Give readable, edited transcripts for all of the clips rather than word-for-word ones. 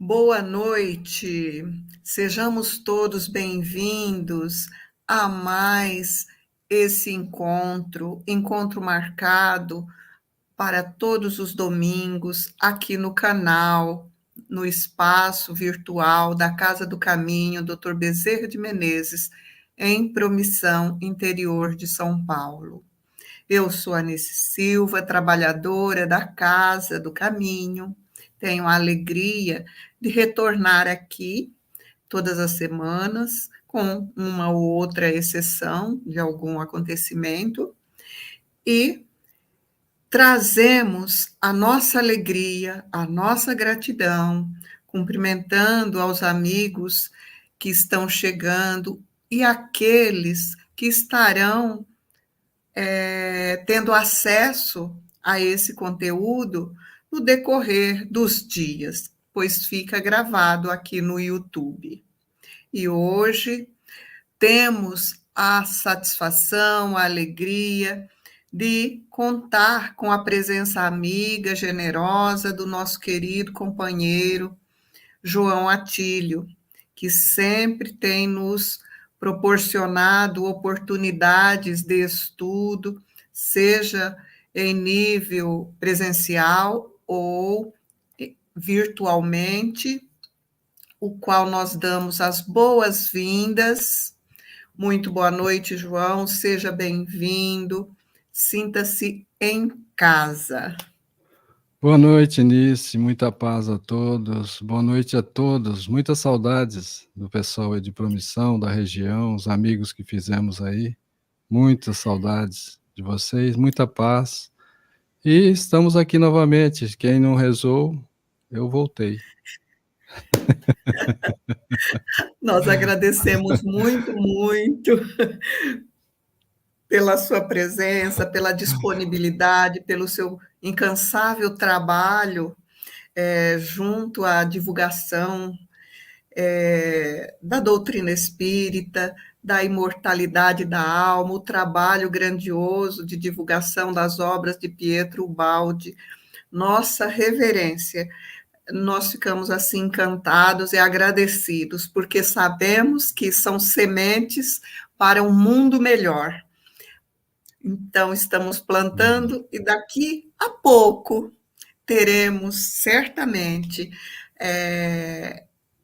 Boa noite, sejamos todos bem-vindos a mais esse encontro marcado para todos os domingos aqui no canal, no espaço virtual da Casa do Caminho, Dr. Bezerra de Menezes, em Promissão, interior de São Paulo. Eu sou Anice Silva, trabalhadora da Casa do Caminho, tenho a alegria de retornar aqui todas as semanas, com uma ou outra exceção de algum acontecimento, e trazemos a nossa alegria, a nossa gratidão, cumprimentando aos amigos que estão chegando e aqueles que estarão tendo acesso a esse conteúdo no decorrer dos dias, pois fica gravado aqui no YouTube. E hoje temos a satisfação, a alegria de contar com a presença amiga, generosa do nosso querido companheiro João Atílio, que sempre tem nos proporcionado oportunidades de estudo, seja em nível presencial ou virtualmente, o qual nós damos as boas-vindas. Muito boa noite, João, seja bem-vindo, sinta-se em casa. Boa noite, Nice, muita paz a todos, boa noite a todos, muitas saudades do pessoal aí de Promissão, da região, os amigos que fizemos aí, muitas saudades de vocês, muita paz, e estamos aqui novamente, quem não rezou, eu voltei. Nós agradecemos muito pela sua presença, pela disponibilidade, pelo seu incansável trabalho junto à divulgação da doutrina espírita, da imortalidade da alma, o trabalho grandioso de divulgação das obras de Pietro Ubaldi. Nossa reverência. Nós ficamos assim encantados e agradecidos, porque sabemos que são sementes para um mundo melhor. Então, estamos plantando e daqui a pouco teremos certamente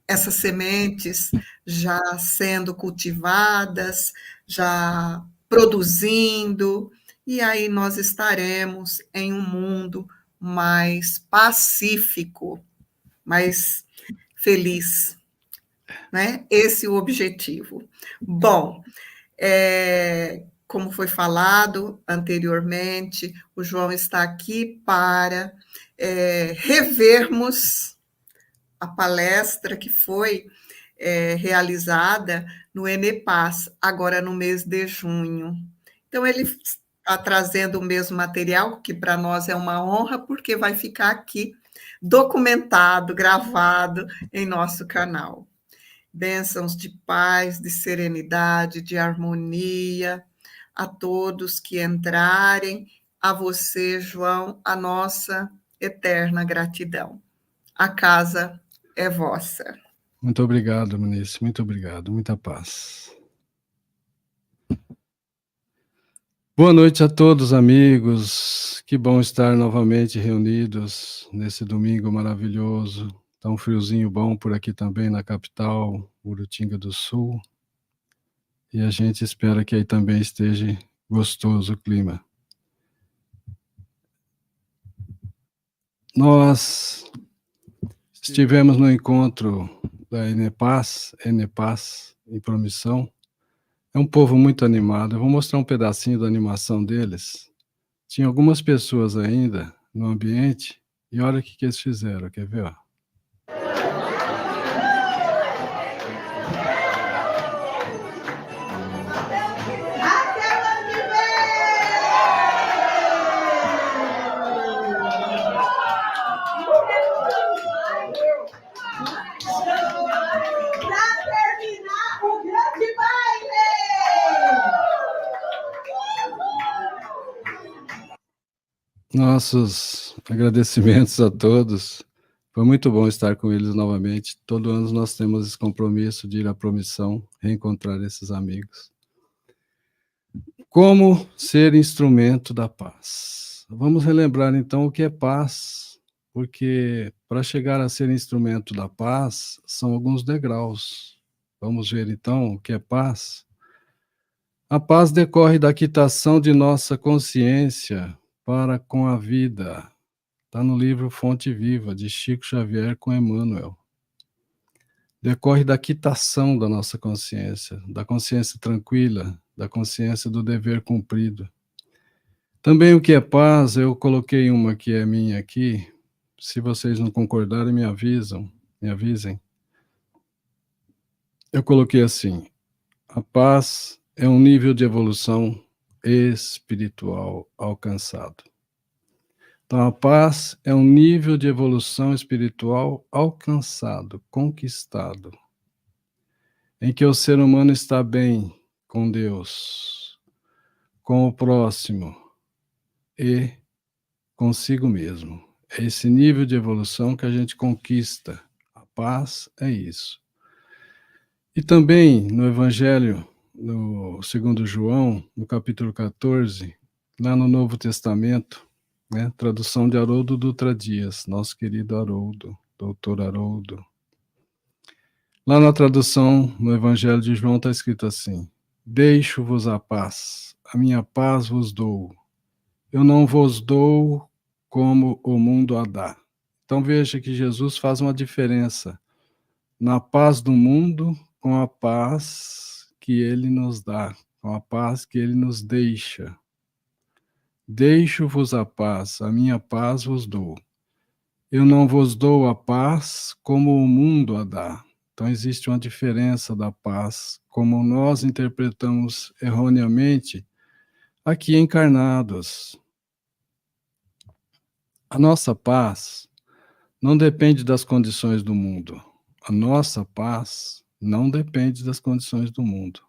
essas sementes já sendo cultivadas, já produzindo, e aí nós estaremos em um mundo mais pacífico, mais feliz, né? Esse é o objetivo. Bom, como foi falado anteriormente, o João está aqui para revermos a palestra que foi realizada no Enepaz, agora no mês de junho. Então, ele está trazendo o mesmo material, que para nós é uma honra, porque vai ficar aqui documentado, gravado em nosso canal. Bênçãos de paz, de serenidade, de harmonia a todos que entrarem, a você, João, a nossa eterna gratidão. A casa é vossa. Muito obrigado, Muniz, muito obrigado, muita paz. Boa noite a todos, amigos, que bom estar novamente reunidos nesse domingo maravilhoso, tão friozinho bom por aqui também na capital, Murutinga do Sul, e a gente espera que aí também esteja gostoso o clima. Nós estivemos no encontro da Enepaz, em Promissão. É um povo muito animado. Eu vou mostrar um pedacinho da animação deles. Tinha algumas pessoas ainda no ambiente e olha o que eles fizeram. Quer ver? Ó? Nossos agradecimentos a todos. Foi muito bom estar com eles novamente. Todo ano nós temos esse compromisso de ir à promissão, reencontrar esses amigos. Como ser instrumento da paz? Vamos relembrar então o que é paz, porque para chegar a ser instrumento da paz são alguns degraus. Vamos ver então o que é paz. A paz decorre da quitação de nossa consciência para com a vida. Está no livro Fonte Viva, de Chico Xavier com Emmanuel. Decorre da quitação da nossa consciência, da consciência tranquila, da consciência do dever cumprido. Também o que é paz, eu coloquei uma que é minha aqui. Se vocês não concordarem, me avisem. Eu coloquei assim: a paz é um nível de evolução espiritual alcançado. Então, a paz é um nível de evolução espiritual alcançado, conquistado, em que o ser humano está bem com Deus, com o próximo e consigo mesmo. É esse nível de evolução que a gente conquista. A paz é isso. E também no Evangelho, no segundo João, no capítulo 14, lá no Novo Testamento, né, tradução de Haroldo Dutra Dias, nosso querido Haroldo, doutor Haroldo. Lá na tradução, no Evangelho de João, está escrito assim: deixo-vos a paz, a minha paz vos dou. Eu não vos dou como o mundo a dá. Então veja que Jesus faz uma diferença na paz do mundo com a paz que ele nos dá, com a paz que ele nos deixa. Deixo-vos a paz, a minha paz vos dou. Eu não vos dou a paz como o mundo a dá. Então existe uma diferença da paz, como nós interpretamos erroneamente aqui encarnados. A nossa paz não depende das condições do mundo. A nossa paz não depende das condições do mundo.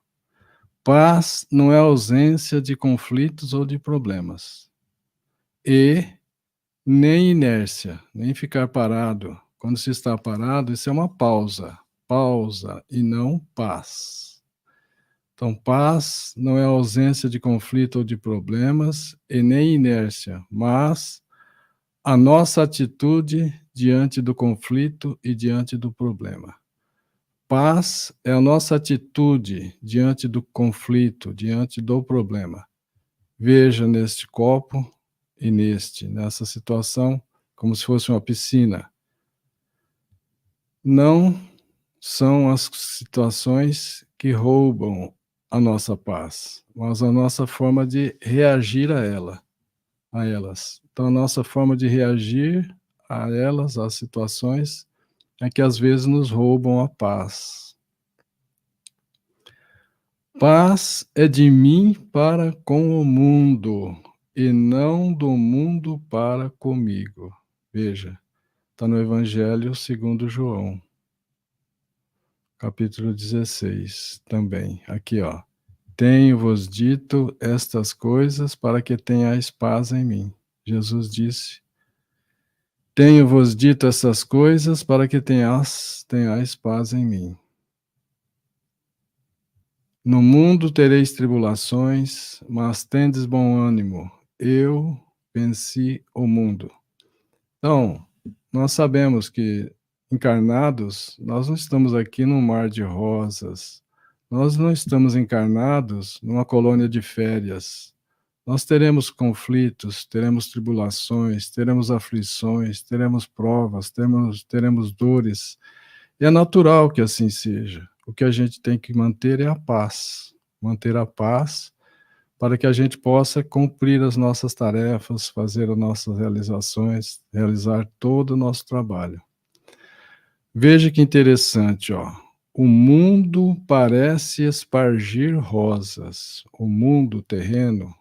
Paz não é ausência de conflitos ou de problemas. E nem inércia, nem ficar parado. Quando se está parado, isso é uma pausa. Pausa e não paz. Então, paz não é ausência de conflito ou de problemas e nem inércia, mas a nossa atitude diante do conflito e diante do problema. Paz é a nossa atitude diante do conflito, diante do problema. Veja neste copo e nessa situação, como se fosse uma piscina. Não são as situações que roubam a nossa paz, mas a nossa forma de reagir a elas. Então, a nossa forma de reagir a elas, às situações, é que às vezes nos roubam a paz. Paz é de mim para com o mundo, e não do mundo para comigo. Veja, está no Evangelho segundo João, capítulo 16, também. Aqui, ó. Tenho-vos dito estas coisas para que tenhais paz em mim. Jesus disse: tenho-vos dito essas coisas para que tenhais paz em mim. No mundo tereis tribulações, mas tendes bom ânimo. Eu venci o mundo. Então, nós sabemos que encarnados, nós não estamos aqui num mar de rosas. Nós não estamos encarnados numa colônia de férias. Nós teremos conflitos, teremos tribulações, teremos aflições, teremos provas, teremos dores. E é natural que assim seja. O que a gente tem que manter é a paz. Manter a paz para que a gente possa cumprir as nossas tarefas, fazer as nossas realizações, realizar todo o nosso trabalho. Veja que interessante, ó. O mundo parece espargir rosas. O mundo terreno,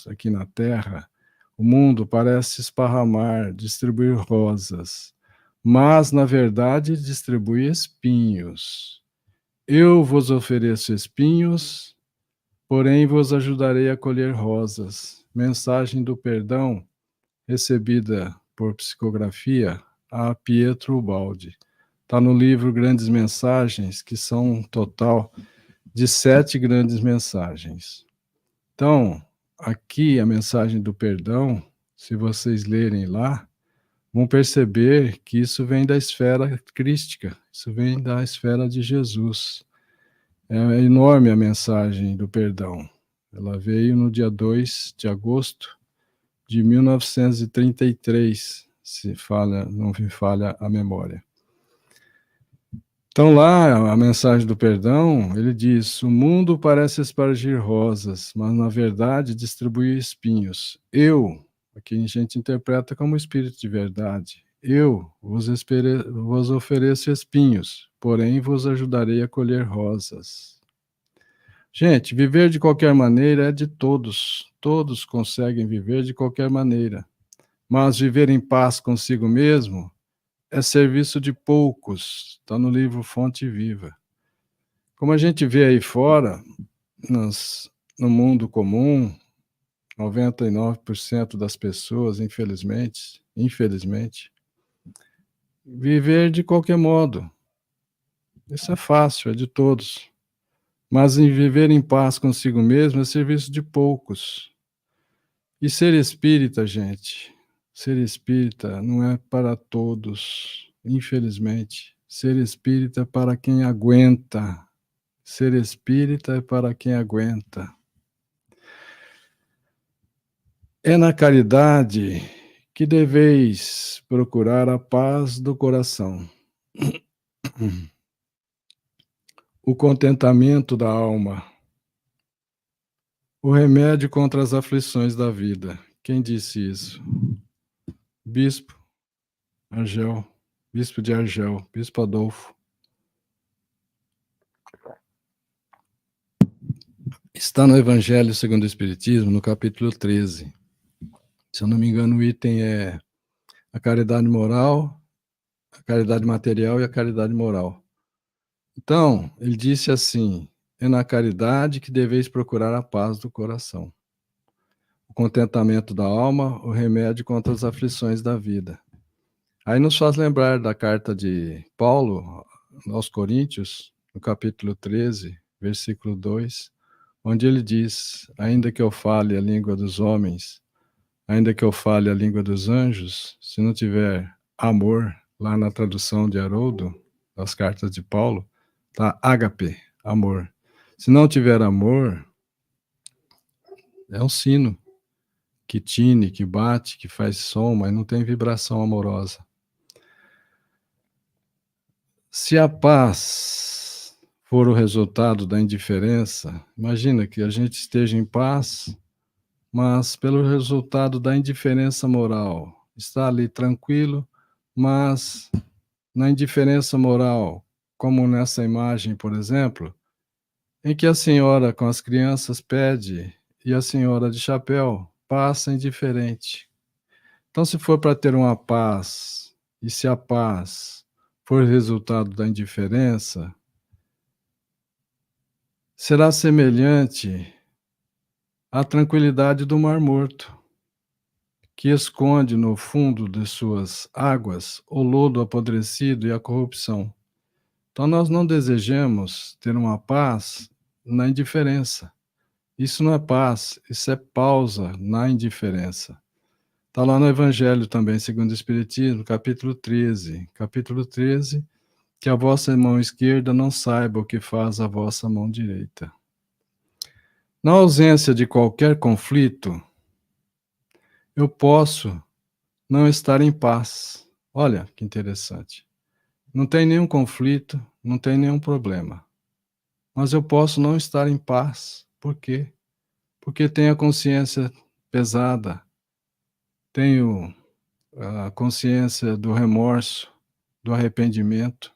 aqui na Terra, o mundo parece esparramar, distribuir rosas, mas, na verdade, distribui espinhos. Eu vos ofereço espinhos, porém vos ajudarei a colher rosas. Mensagem do perdão recebida por psicografia a Pietro Ubaldi. Está no livro Grandes Mensagens, que são um total de 7 grandes mensagens. Então, aqui a mensagem do perdão, se vocês lerem lá, vão perceber que isso vem da esfera crística, isso vem da esfera de Jesus. É enorme a mensagem do perdão. Ela veio no dia 2 de agosto de 1933, não me falha a memória. Então lá, a mensagem do perdão, ele diz: o mundo parece espargir rosas, mas na verdade distribui espinhos. Aqui a gente interpreta como espírito de verdade, eu vos ofereço espinhos, porém vos ajudarei a colher rosas. Gente, viver de qualquer maneira é de todos. Todos conseguem viver de qualquer maneira. Mas viver em paz consigo mesmo é serviço de poucos. Está no livro Fonte Viva. Como a gente vê aí fora, no mundo comum, 99% das pessoas, infelizmente, viver de qualquer modo. Isso é fácil, é de todos. Mas em viver em paz consigo mesmo é serviço de poucos. E ser espírita, gente, ser espírita não é para todos, infelizmente. Ser espírita é para quem aguenta. Ser espírita é para quem aguenta. É na caridade que deveis procurar a paz do coração, o contentamento da alma, o remédio contra as aflições da vida. Quem disse isso? Bispo Argel, Bispo de Argel, Bispo Adolfo. Está no Evangelho segundo o Espiritismo, no capítulo 13. Se eu não me engano, o item é a caridade moral, a caridade material e a caridade moral. Então, ele disse assim: é na caridade que deveis procurar a paz do coração, o contentamento da alma, o remédio contra as aflições da vida. Aí nos faz lembrar da carta de Paulo aos Coríntios, no capítulo 13, versículo 2, onde ele diz: ainda que eu fale a língua dos homens, ainda que eu fale a língua dos anjos, se não tiver amor, lá na tradução de Haroldo, das cartas de Paulo, tá ágape, amor. Se não tiver amor, é um sino que tine, que bate, que faz som, mas não tem vibração amorosa. Se a paz for o resultado da indiferença, imagina que a gente esteja em paz, mas pelo resultado da indiferença moral, está ali tranquilo, mas na indiferença moral, como nessa imagem, por exemplo, em que a senhora com as crianças pede e a senhora de chapéu passa indiferente. Então, se for para ter uma paz, e se a paz for resultado da indiferença, será semelhante à tranquilidade do Mar Morto, que esconde no fundo de suas águas o lodo apodrecido e a corrupção. Então, nós não desejamos ter uma paz na indiferença. Isso não é paz, isso é pausa na indiferença. Está lá no Evangelho também, segundo o Espiritismo, capítulo 13. Capítulo 13, que a vossa mão esquerda não saiba o que faz a vossa mão direita. Na ausência de qualquer conflito, eu posso não estar em paz. Olha que interessante. Não tem nenhum conflito, não tem nenhum problema. Mas eu posso não estar em paz. Por quê? Porque tenho a consciência pesada, tenho a consciência do remorso, do arrependimento.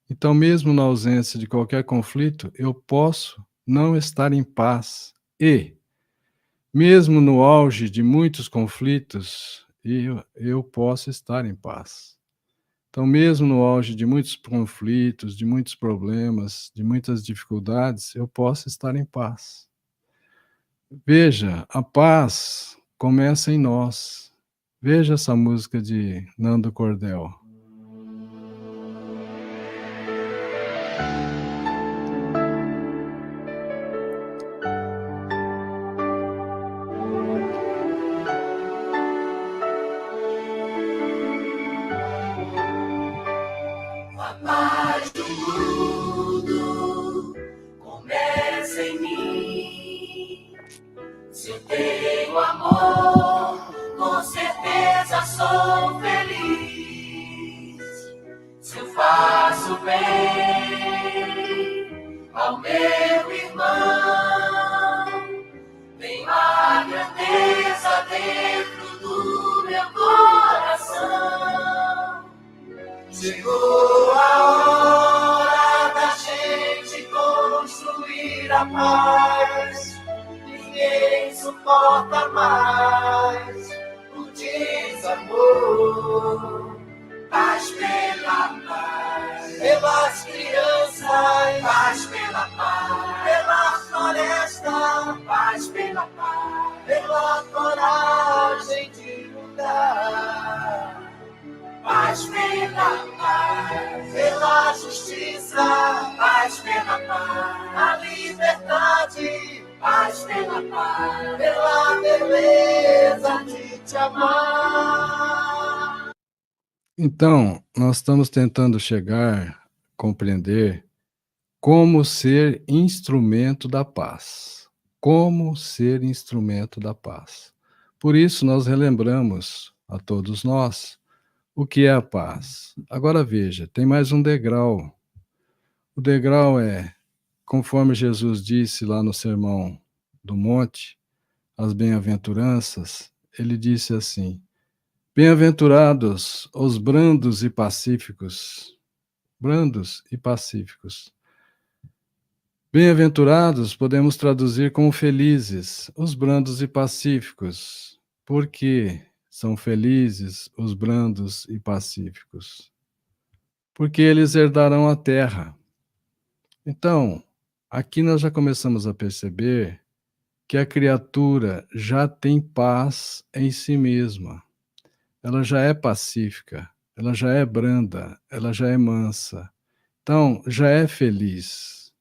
Então, mesmo na ausência de qualquer conflito, eu posso não estar em paz. E, mesmo no auge de muitos conflitos, eu posso estar em paz. Então, mesmo no auge de muitos conflitos, de muitos problemas, de muitas dificuldades, eu posso estar em paz. Veja, a paz começa em nós. Veja essa música de Nando Cordel. A paz do mundo começa em mim. Se eu tenho amor, com certeza sou feliz. Se eu faço bem ao meu irmão, tem a grandeza dentro do meu coração. Chegou a hora da gente construir a paz. Ninguém suporta mais o desamor. Paz pela paz, pelas crianças, paz pela paz, pela floresta, paz pela paz, pela coragem de mudar. Paz pela paz, pela justiça, paz pela paz, a liberdade, paz pela paz, pela beleza de te amar. Então, nós estamos tentando compreender como ser instrumento da paz. Como ser instrumento da paz. Por isso, nós relembramos a todos nós o que é a paz. Agora veja, tem mais um degrau. O degrau é, conforme Jesus disse lá no Sermão do Monte, as bem-aventuranças, ele disse assim: bem-aventurados os brandos e pacíficos. Brandos e pacíficos. Bem-aventurados podemos traduzir como felizes, os brandos e pacíficos. Por que são felizes os brandos e pacíficos? Porque eles herdarão a terra. Então, aqui nós já começamos a perceber que a criatura já tem paz em si mesma. Ela já é pacífica, ela já é branda, ela já é mansa. Então, já é feliz.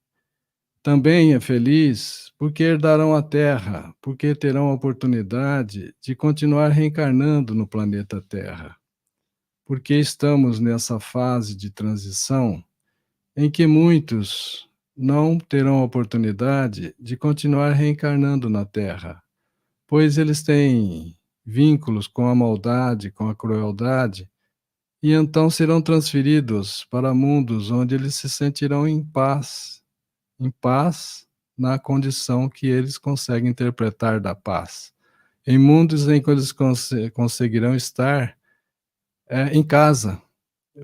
Também é feliz porque herdarão a Terra, porque terão a oportunidade de continuar reencarnando no planeta Terra. Porque estamos nessa fase de transição em que muitos não terão a oportunidade de continuar reencarnando na Terra, pois eles têm vínculos com a maldade, com a crueldade, e então serão transferidos para mundos onde eles se sentirão em paz na condição que eles conseguem interpretar da paz. Em mundos em que eles conseguirão estar em casa,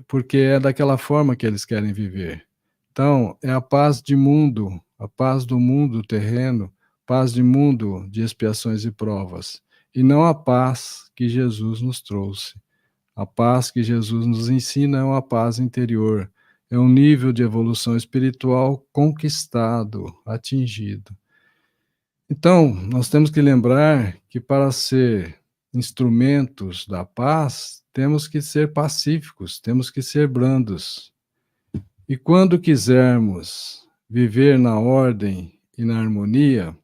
porque é daquela forma que eles querem viver. Então, é a paz de mundo, a paz do mundo terreno, paz de mundo de expiações e provas, e não a paz que Jesus nos trouxe. A paz que Jesus nos ensina é uma paz interior, é um nível de evolução espiritual conquistado, atingido. Então, nós temos que lembrar que para ser instrumentos da paz, temos que ser pacíficos, temos que ser brandos. E quando quisermos viver na ordem e na harmonia,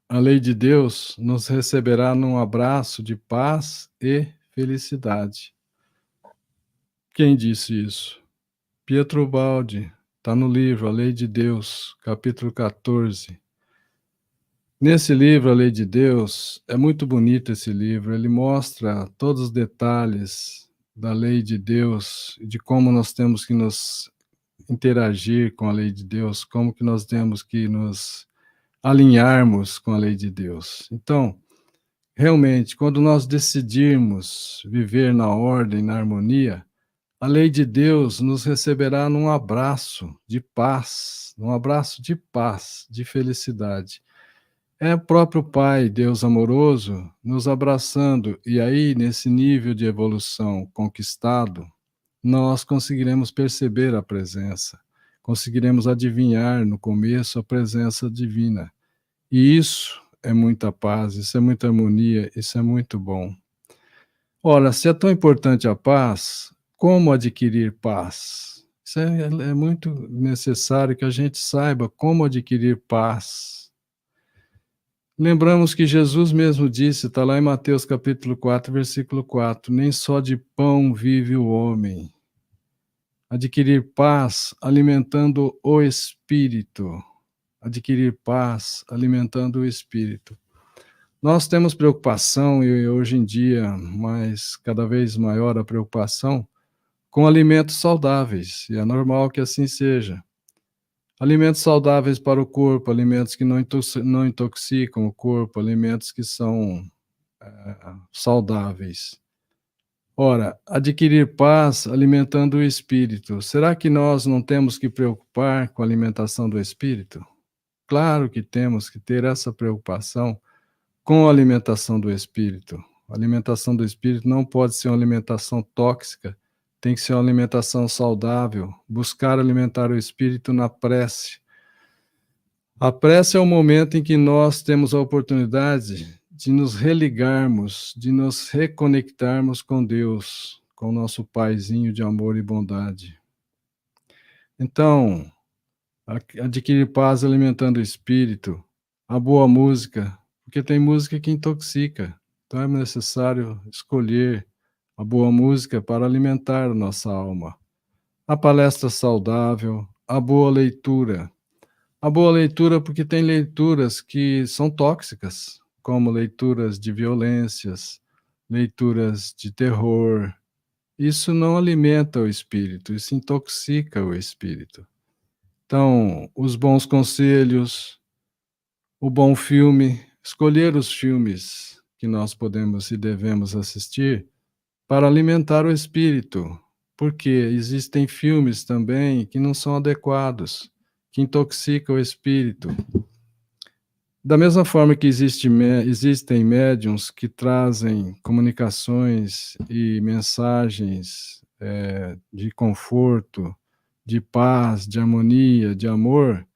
a lei de Deus, nos receberá num abraço de paz e felicidade. Quem disse isso? Pietro Baldi, está no livro A Lei de Deus, capítulo 14. Nesse livro, A Lei de Deus, é muito bonito esse livro, ele mostra todos os detalhes da lei de Deus, de como nós temos que nos interagir com a lei de Deus, como que nós temos que nos alinharmos com a lei de Deus. Então, realmente, quando nós decidirmos viver na ordem, na harmonia, a lei de Deus nos receberá num abraço de paz, de felicidade. É o próprio Pai, Deus amoroso, nos abraçando, e aí, nesse nível de evolução conquistado, nós conseguiremos perceber a presença, conseguiremos adivinhar no começo a presença divina. E isso é muita paz, isso é muita harmonia, isso é muito bom. Ora, se é tão importante a paz, como adquirir paz? Isso é muito necessário que a gente saiba como adquirir paz. Lembramos que Jesus mesmo disse, está lá em Mateus capítulo 4, versículo 4, nem só de pão vive o homem. Adquirir paz alimentando o espírito. Adquirir paz alimentando o espírito. Nós temos preocupação, e hoje em dia, cada vez maior a preocupação, com alimentos saudáveis, e é normal que assim seja. Alimentos saudáveis para o corpo, alimentos que não intoxicam o corpo, alimentos que são saudáveis. Ora, adquirir paz alimentando o espírito. Será que nós não temos que preocupar com a alimentação do espírito? Claro que temos que ter essa preocupação com a alimentação do espírito. A alimentação do espírito não pode ser uma alimentação tóxica, tem que ser uma alimentação saudável, buscar alimentar o espírito na prece. A prece é o momento em que nós temos a oportunidade de nos religarmos, de nos reconectarmos com Deus, com o nosso Paizinho de amor e bondade. Então, adquirir paz alimentando o espírito, a boa música, porque tem música que intoxica, então é necessário escolher a boa música para alimentar nossa alma. A palestra saudável, a boa leitura. A boa leitura porque tem leituras que são tóxicas, como leituras de violências, leituras de terror. Isso não alimenta o espírito, isso intoxica o espírito. Então, os bons conselhos, o bom filme, escolher os filmes que nós podemos e devemos assistir para alimentar o espírito, porque existem filmes também que não são adequados, que intoxicam o espírito. Da mesma forma que existem médiuns que trazem comunicações e mensagens de conforto, de paz, de harmonia, de amor,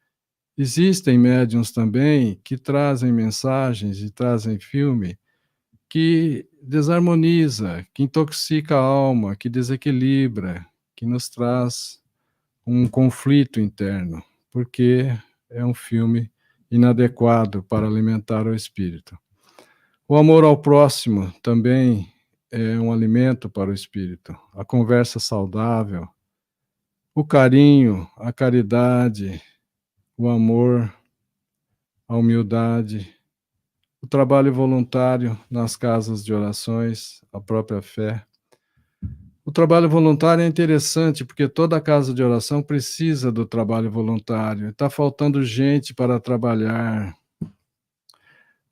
existem médiuns também que trazem mensagens e trazem filme que desarmoniza, que intoxica a alma, que desequilibra, que nos traz um conflito interno, porque é um filme inadequado para alimentar o espírito. O amor ao próximo também é um alimento para o espírito. A conversa saudável, o carinho, a caridade, o amor, a humildade, o trabalho voluntário nas casas de orações, a própria fé. O trabalho voluntário é interessante porque toda casa de oração precisa do trabalho voluntário. Está faltando gente para trabalhar.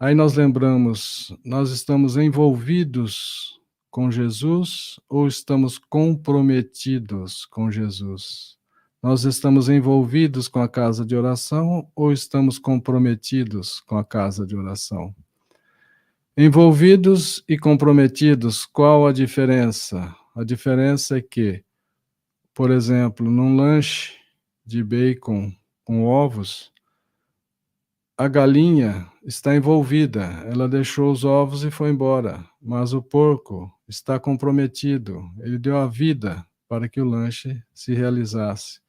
Aí nós lembramos, nós estamos envolvidos com Jesus ou estamos comprometidos com Jesus? Nós estamos envolvidos com a casa de oração ou estamos comprometidos com a casa de oração? Envolvidos e comprometidos, qual a diferença? A diferença é que, por exemplo, num lanche de bacon com ovos, a galinha está envolvida, ela deixou os ovos e foi embora, mas o porco está comprometido, ele deu a vida para que o lanche se realizasse.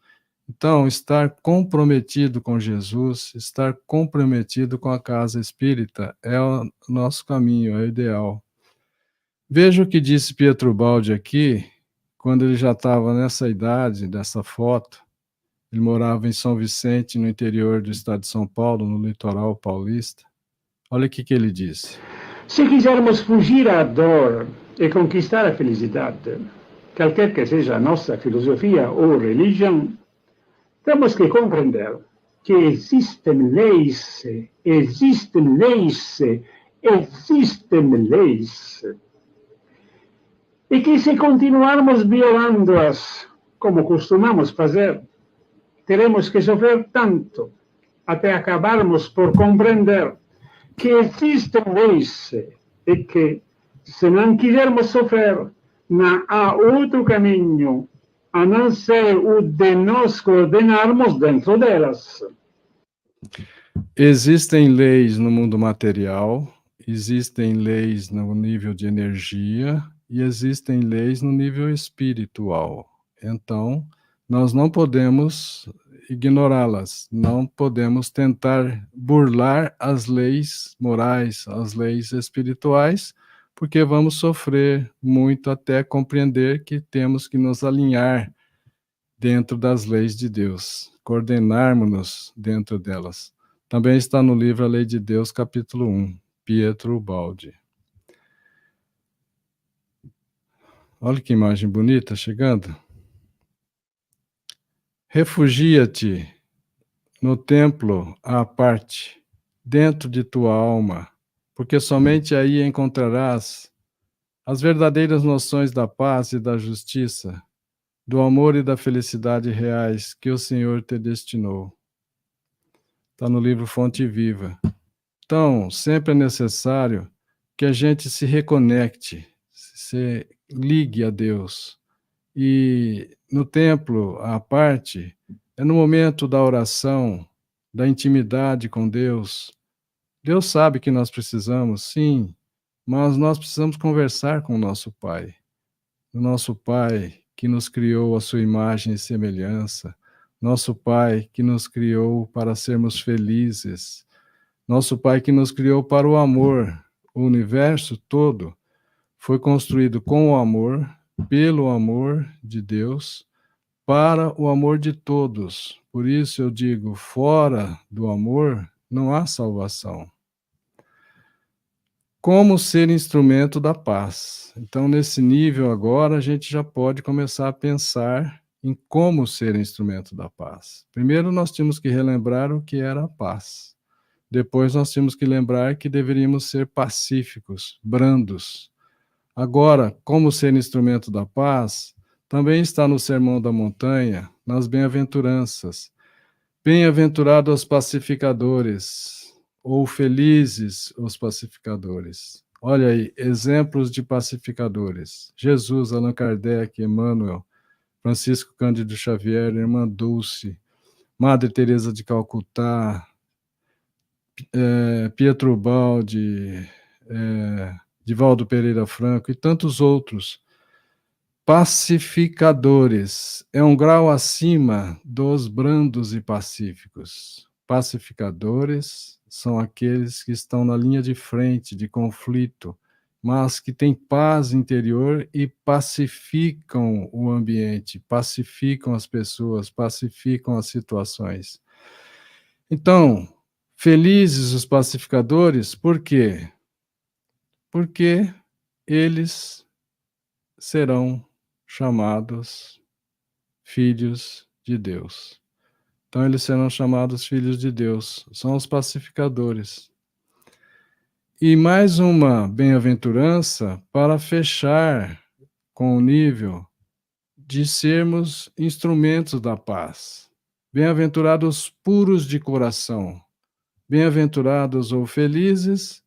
Então, estar comprometido com Jesus, estar comprometido com a casa espírita é o nosso caminho, é o ideal. Veja o que disse Pietro Baldi aqui, quando ele já estava nessa idade, dessa foto. Ele morava em São Vicente, no interior do estado de São Paulo, no litoral paulista. Olha o que ele disse. Se quisermos fugir à dor e conquistar a felicidade, qualquer que seja a nossa filosofia ou religião, temos que compreender que existem leis, e que se continuarmos violando-as, como costumamos fazer, teremos que sofrer tanto até acabarmos por compreender que existem leis e que, se não quisermos sofrer, não há outro caminho a não ser o de nos coordenarmos dentro delas. Existem leis no mundo material, existem leis no nível de energia e existem leis no nível espiritual. Então, nós não podemos ignorá-las, não podemos tentar burlar as leis morais, as leis espirituais, porque vamos sofrer muito até compreender que temos que nos alinhar dentro das leis de Deus, coordenarmos-nos dentro delas. Também está no livro A Lei de Deus, capítulo 1, Pietro Baldi. Olha que imagem bonita chegando. Refugia-te no templo à parte, dentro de tua alma, porque somente aí encontrarás as verdadeiras noções da paz e da justiça, do amor e da felicidade reais que o Senhor te destinou. Está no livro Fonte Viva. Então, sempre é necessário que a gente se reconecte, se ligue a Deus. E no templo, à parte, é no momento da oração, da intimidade com Deus. Deus sabe que nós precisamos, sim, mas nós precisamos conversar com o nosso Pai. O nosso Pai que nos criou à sua imagem e semelhança, nosso Pai que nos criou para sermos felizes, nosso Pai que nos criou para o amor. O universo todo foi construído com o amor, pelo amor de Deus, para o amor de todos. Por isso eu digo, fora do amor não há salvação. Como ser instrumento da paz? Então, nesse nível agora, a gente já pode começar a pensar em como ser instrumento da paz. Primeiro, nós tínhamos que relembrar o que era a paz. Depois, nós tínhamos que lembrar que deveríamos ser pacíficos, brandos. Agora, como ser instrumento da paz, também está no Sermão da Montanha, nas bem-aventuranças. Bem-aventurados os pacificadores, ou felizes os pacificadores. Olha aí, exemplos de pacificadores. Jesus, Allan Kardec, Emmanuel, Francisco Cândido Xavier, Irmã Dulce, Madre Teresa de Calcutá, Pietro Baldi, Divaldo Pereira Franco e tantos outros. Pacificadores é um grau acima dos brandos e pacíficos. Pacificadores são aqueles que estão na linha de frente de conflito, mas que têm paz interior e pacificam o ambiente, pacificam as pessoas, pacificam as situações. Então, felizes os pacificadores, por quê? Porque eles serão chamados filhos de Deus. Então, eles serão chamados filhos de Deus, são os pacificadores. E mais uma bem-aventurança para fechar com o nível de sermos instrumentos da paz. Bem-aventurados puros de coração, bem-aventurados ou felizes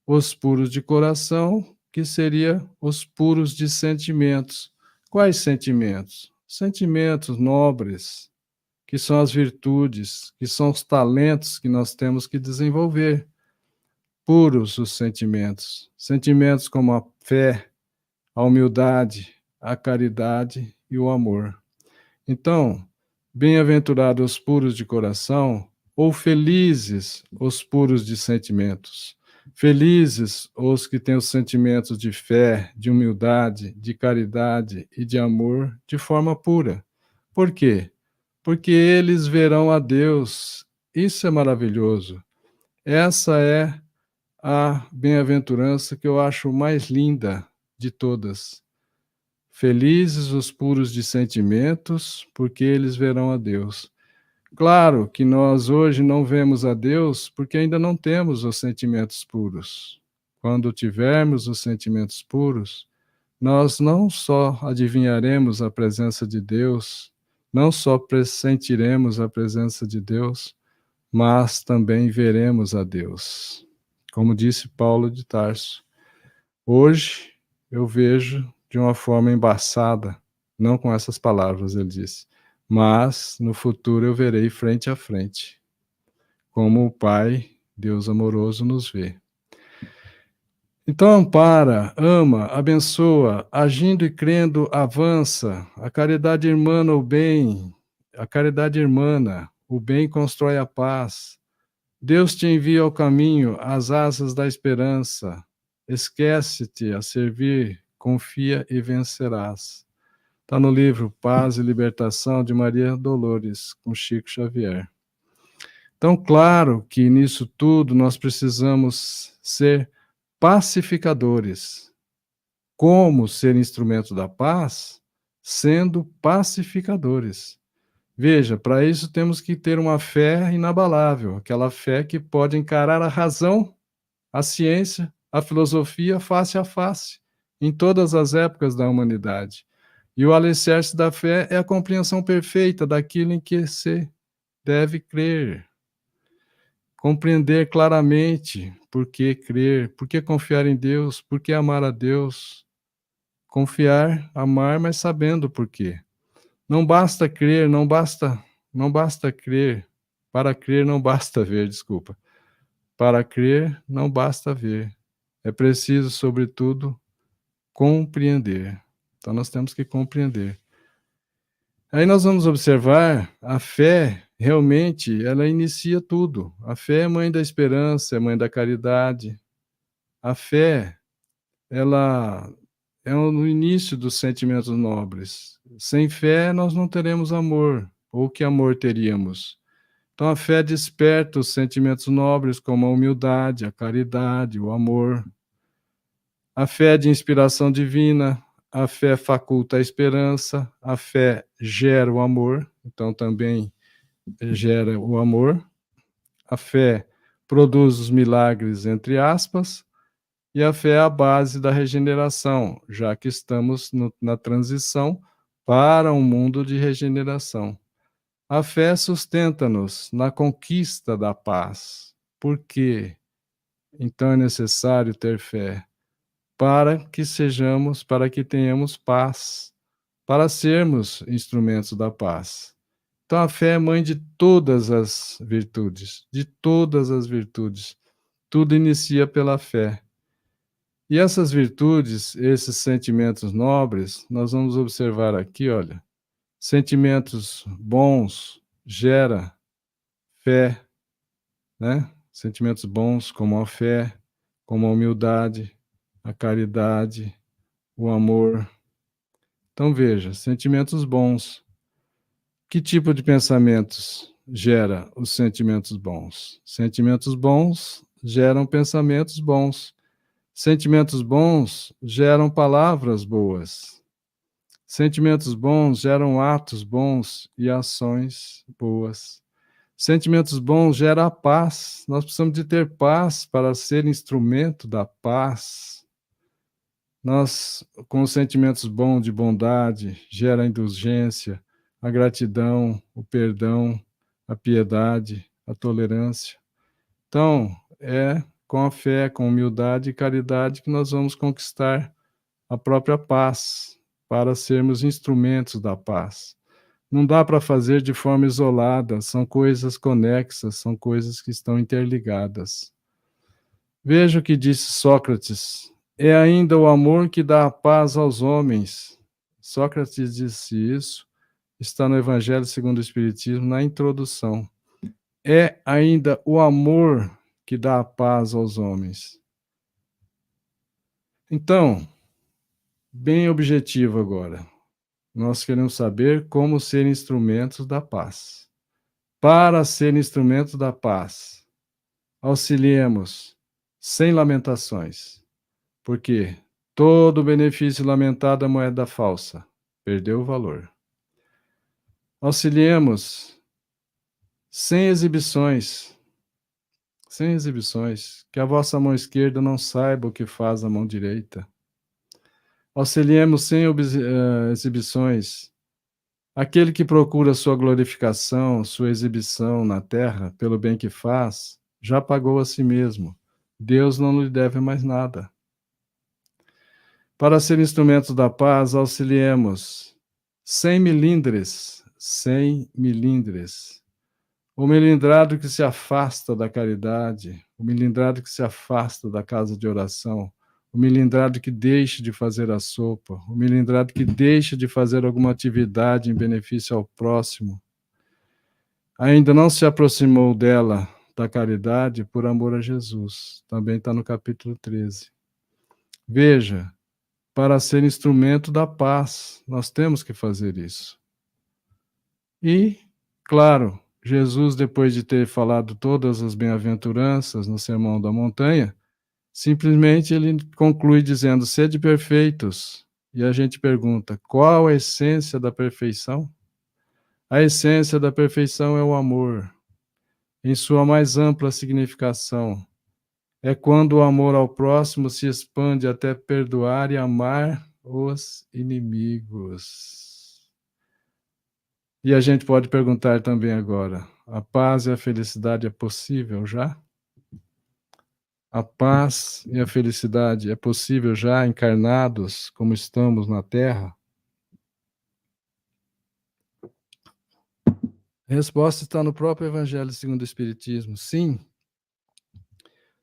os puros de coração, que seria os puros de sentimentos. Quais sentimentos? Sentimentos nobres, que são as virtudes, que são os talentos que nós temos que desenvolver. Puros os sentimentos. Sentimentos como a fé, a humildade, a caridade e o amor. Então, bem-aventurados os puros de coração, ou felizes os puros de sentimentos. Felizes os que têm os sentimentos de fé, de humildade, de caridade e de amor de forma pura. Por quê? Porque eles verão a Deus. Isso é maravilhoso. Essa é a bem-aventurança que eu acho mais linda de todas. Felizes os puros de sentimentos, porque eles verão a Deus. Claro que nós hoje não vemos a Deus porque ainda não temos os sentimentos puros. Quando tivermos os sentimentos puros, nós não só adivinharemos a presença de Deus, não só pressentiremos a presença de Deus, mas também veremos a Deus. Como disse Paulo de Tarso, hoje eu vejo de uma forma embaçada, não com essas palavras, ele disse, mas no futuro eu verei frente a frente. como o Pai, Deus amoroso, nos vê. Então ampara, ama, abençoa, agindo e crendo, avança. A caridade irmana, o bem, a caridade irmana, o bem constrói a paz. Deus te envia ao caminho, as asas da esperança. Esquece-te a servir, confia e vencerás. Está no livro Paz e Libertação, de Maria Dolores, com Chico Xavier. Então, claro que nisso tudo nós precisamos ser pacificadores. Como ser instrumento da paz? Sendo pacificadores. Veja, para isso temos que ter uma fé inabalável, aquela fé que pode encarar a razão, a ciência, a filosofia face a face, em todas as épocas da humanidade. E o alicerce da fé é a compreensão perfeita daquilo em que se deve crer. Compreender claramente por que crer, por que confiar em Deus, por que amar a Deus. Confiar, amar, mas sabendo por quê. Não basta crer, não basta crer. Para crer não basta ver, desculpa. Para crer não basta ver. É preciso, sobretudo, compreender. Então nós temos que compreender. Aí nós vamos observar a fé, realmente, ela inicia tudo. A fé é mãe da esperança, é mãe da caridade. A fé, ela é o início dos sentimentos nobres. Sem fé, nós não teremos amor, ou que amor teríamos? Então, a fé desperta os sentimentos nobres, como a humildade, a caridade, o amor. A fé de inspiração divina, a fé faculta a esperança, a fé gera o amor, então também gera o amor. A fé produz os milagres, entre aspas, e a fé é a base da regeneração, já que estamos na transição para um mundo de regeneração. A fé sustenta-nos na conquista da paz. Por quê? Então é necessário ter fé para que tenhamos paz, para sermos instrumentos da paz. Então a fé é mãe de todas as virtudes, de todas as virtudes. Tudo inicia pela fé. E essas virtudes, esses sentimentos nobres, nós vamos observar aqui, olha, sentimentos bons gera fé, né? Sentimentos bons como a fé, como a humildade, a caridade, o amor. Então veja, sentimentos bons. Que tipo de pensamentos gera os sentimentos bons? Sentimentos bons geram pensamentos bons. Sentimentos bons geram palavras boas. Sentimentos bons geram atos bons e ações boas. Sentimentos bons geram a paz. Nós precisamos de ter paz para ser instrumento da paz. Nós, com os sentimentos bons de bondade, gera a indulgência, a gratidão, o perdão, a piedade, a tolerância. Então, é com a fé, com humildade e caridade que nós vamos conquistar a própria paz, para sermos instrumentos da paz. Não dá para fazer de forma isolada, são coisas conexas, são coisas que estão interligadas. Veja o que disse Sócrates: é ainda o amor que dá a paz aos homens. Sócrates disse isso, está no Evangelho segundo o Espiritismo, na introdução. É ainda o amor que dá a paz aos homens. Então, bem objetivo agora. Nós queremos saber como ser instrumentos da paz. Para ser instrumentos da paz, auxiliemos sem lamentações, porque todo benefício lamentado é moeda falsa, perdeu o valor. Auxiliemos sem exibições, que a vossa mão esquerda não saiba o que faz a mão direita. Auxiliemos sem exibições. Aquele que procura sua glorificação, sua exibição na terra, pelo bem que faz, já pagou a si mesmo. Deus não lhe deve mais nada. Para ser instrumentos da paz, auxiliemos sem milindres, O melindrado que se afasta da caridade, o melindrado que se afasta da casa de oração, o melindrado que deixa de fazer a sopa, o melindrado que deixa de fazer alguma atividade em benefício ao próximo, ainda não se aproximou dela, da caridade, por amor a Jesus. Também está no capítulo 13. Veja, para ser instrumento da paz, nós temos que fazer isso. E, claro, Jesus, depois de ter falado todas as bem-aventuranças no Sermão da Montanha, simplesmente ele conclui dizendo: sede perfeitos. E a gente pergunta: qual a essência da perfeição? A essência da perfeição é o amor, em sua mais ampla significação. É quando o amor ao próximo se expande até perdoar e amar os inimigos. E a gente pode perguntar também agora: a paz e a felicidade é possível já? A paz e a felicidade é possível já encarnados como estamos na Terra? A resposta está no próprio Evangelho segundo o Espiritismo. Sim.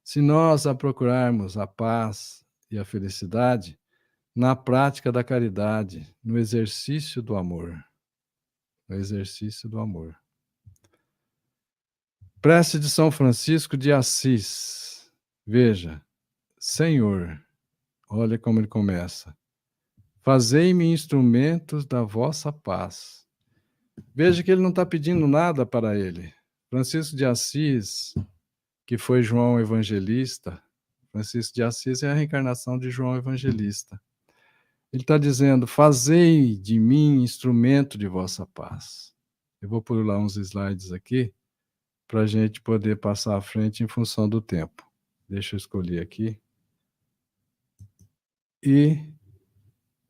Se nós a procurarmos a paz e a felicidade na prática da caridade, no exercício do amor. No exercício do amor. Prece de São Francisco de Assis. Veja, Senhor, olha como ele começa. Fazei-me instrumentos da vossa paz. Veja que ele não está pedindo nada para ele. Francisco de Assis, que foi João Evangelista, Francisco de Assis é a reencarnação de João Evangelista. Ele está dizendo: fazei de mim instrumento de vossa paz. Eu vou pôr lá uns slides aqui, para a gente poder passar à frente em função do tempo. Deixa eu escolher aqui. E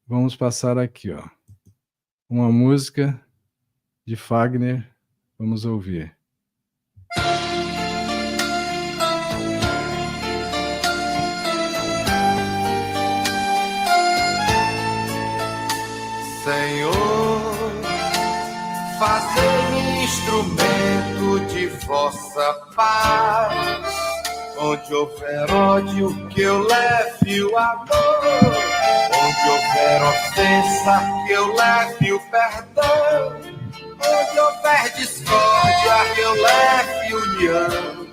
vamos passar aqui, ó, uma música de Fagner. Vamos ouvir. Senhor, fazei-me instrumento de vossa paz. Onde houver ódio, que eu leve o amor. Onde houver ofensa, que eu leve o perdão. Onde houver discórdia, que eu leve união.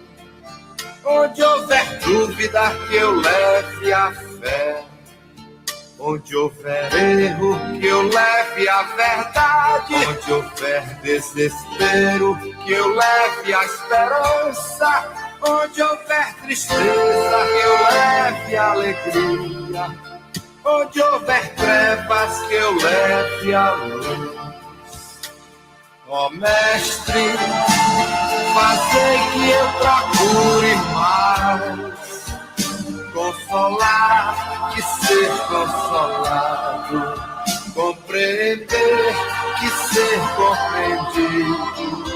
Onde houver dúvida, que eu leve a fé. Onde houver erro, que eu leve a verdade. Onde houver desespero, que eu leve a esperança. Onde houver tristeza, que eu leve a alegria. Onde houver trevas, que eu leve a luz. Ó Mestre, fazei que eu procure mais consolar que ser consolado, compreender que ser compreendido,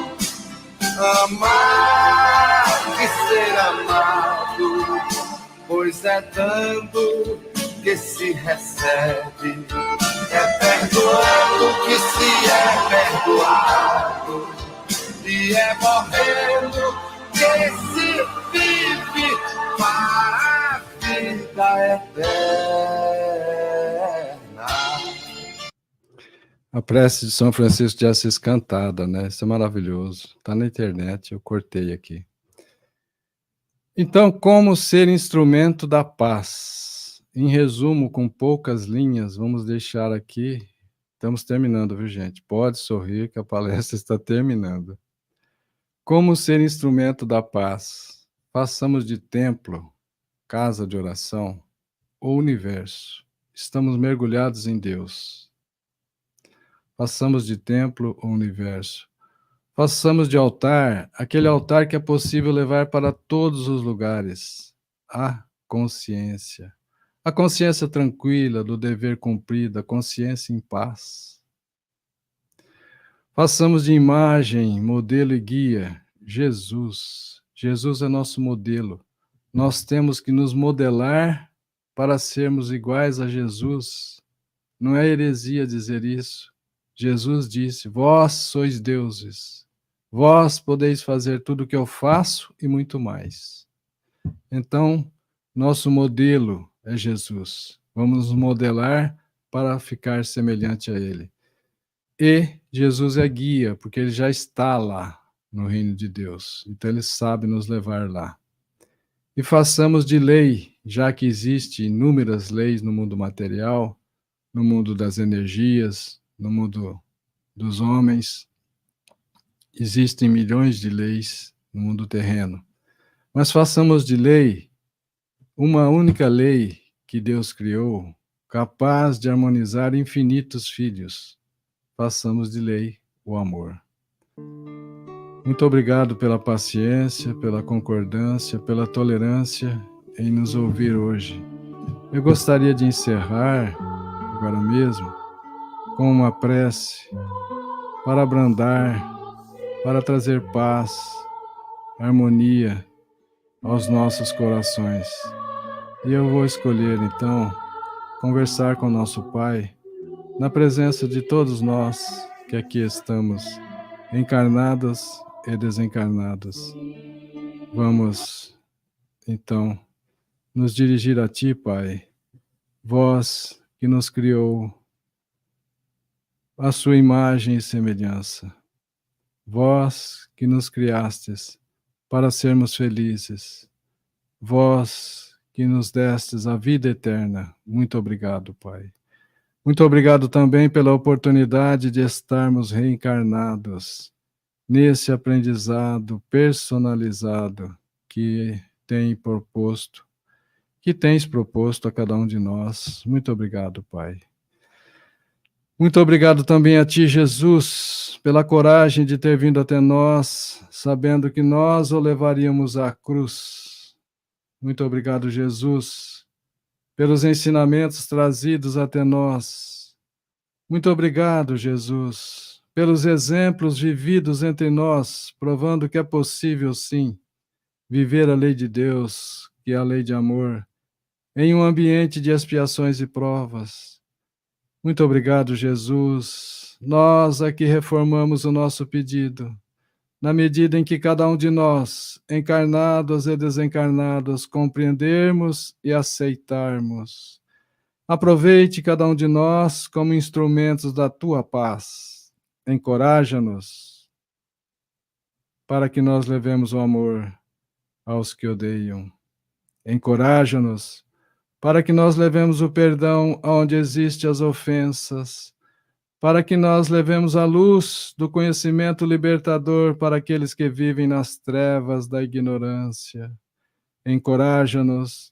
amar que ser amado, pois é dando que se recebe, é perdoando que se é perdoado, e é morrendo que se vive para a vida eterna. A prece de São Francisco de Assis cantada, né? Isso é maravilhoso. Está na internet, eu cortei aqui. Então, como ser instrumento da paz? Em resumo, com poucas linhas, vamos deixar aqui. Estamos terminando, viu, gente? Pode sorrir que a palestra está terminando. Como ser instrumento da paz? Façamos de templo, casa de oração, o universo. Estamos mergulhados em Deus. Façamos de templo o universo. Façamos de altar aquele altar que é possível levar para todos os lugares. A consciência. A consciência tranquila do dever cumprido, a consciência em paz. Façamos de imagem, modelo e guia, Jesus. Jesus é nosso modelo. Nós temos que nos modelar para sermos iguais a Jesus. Não é heresia dizer isso. Jesus disse: vós sois deuses, Vós podeis fazer tudo o que eu faço e muito mais. Então, nosso modelo é Jesus. Vamos nos modelar para ficar semelhante a Ele. E Jesus é guia, porque Ele já está lá no reino de Deus. Então, Ele sabe nos levar lá. E façamos de lei, já que existem inúmeras leis no mundo material, no mundo das energias, no mundo dos homens, existem milhões de leis no mundo terreno. Mas façamos de lei uma única lei que Deus criou, capaz de harmonizar infinitos filhos. Façamos de lei o amor. Muito obrigado pela paciência, pela concordância, pela tolerância em nos ouvir hoje. Eu gostaria de encerrar, agora mesmo, com uma prece para abrandar, para trazer paz, harmonia aos nossos corações. E eu vou escolher, então, conversar com nosso Pai, na presença de todos nós que aqui estamos, encarnados e desencarnados. Vamos, então, nos dirigir a Ti, Pai, vós que nos criou a sua imagem e semelhança, vós que nos criastes para sermos felizes, vós que nos destes a vida eterna. Muito obrigado, Pai. Muito obrigado também pela oportunidade de estarmos reencarnados nesse aprendizado personalizado que tens proposto a cada um de nós. Muito obrigado, Pai. Muito obrigado também a Ti, Jesus, pela coragem de ter vindo até nós, sabendo que nós o levaríamos à cruz. Muito obrigado, Jesus, pelos ensinamentos trazidos até nós. Muito obrigado, Jesus, pelos exemplos vividos entre nós, provando que é possível, sim, viver a lei de Deus, que é a lei de amor, em um ambiente de expiações e provas. Muito obrigado, Jesus. Nós aqui reformamos o nosso pedido, na medida em que cada um de nós, encarnados e desencarnados, compreendermos e aceitarmos. Aproveite cada um de nós como instrumentos da Tua paz. Encoraja-nos para que nós levemos o amor aos que odeiam. Encoraja-nos para que nós levemos o perdão aonde existem as ofensas, para que nós levemos a luz do conhecimento libertador para aqueles que vivem nas trevas da ignorância. Encoraja-nos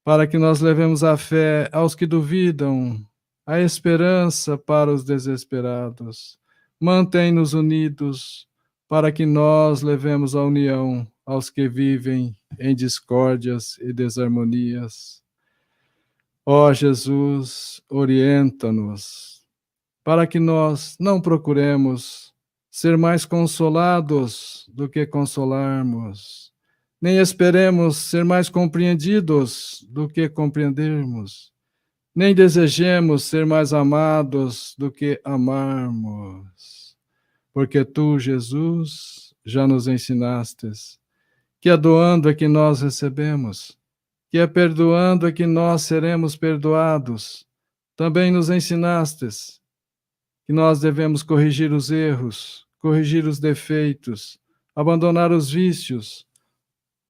para que nós levemos a fé aos que duvidam, a esperança para os desesperados. Mantém-nos unidos para que nós levemos a união aos que vivem em discórdias e desarmonias. Ó Jesus, orienta-nos, para que nós não procuremos ser mais consolados do que consolarmos, nem esperemos ser mais compreendidos do que compreendermos, nem desejemos ser mais amados do que amarmos, porque Tu, Jesus, já nos ensinastes que é doando é que nós recebemos, que é perdoando é que nós seremos perdoados. Também nos ensinastes que nós devemos corrigir os erros, corrigir os defeitos, abandonar os vícios,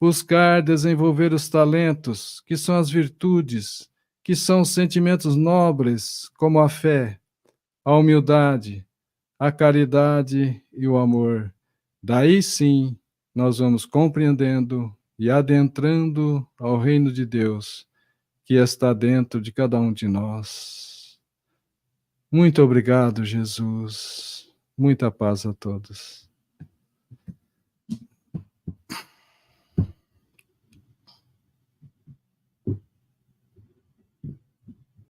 buscar desenvolver os talentos, que são as virtudes, que são os sentimentos nobres, como a fé, a humildade, a caridade e o amor. Daí sim, nós vamos compreendendo e adentrando ao reino de Deus, que está dentro de cada um de nós. Muito obrigado, Jesus. Muita paz a todos.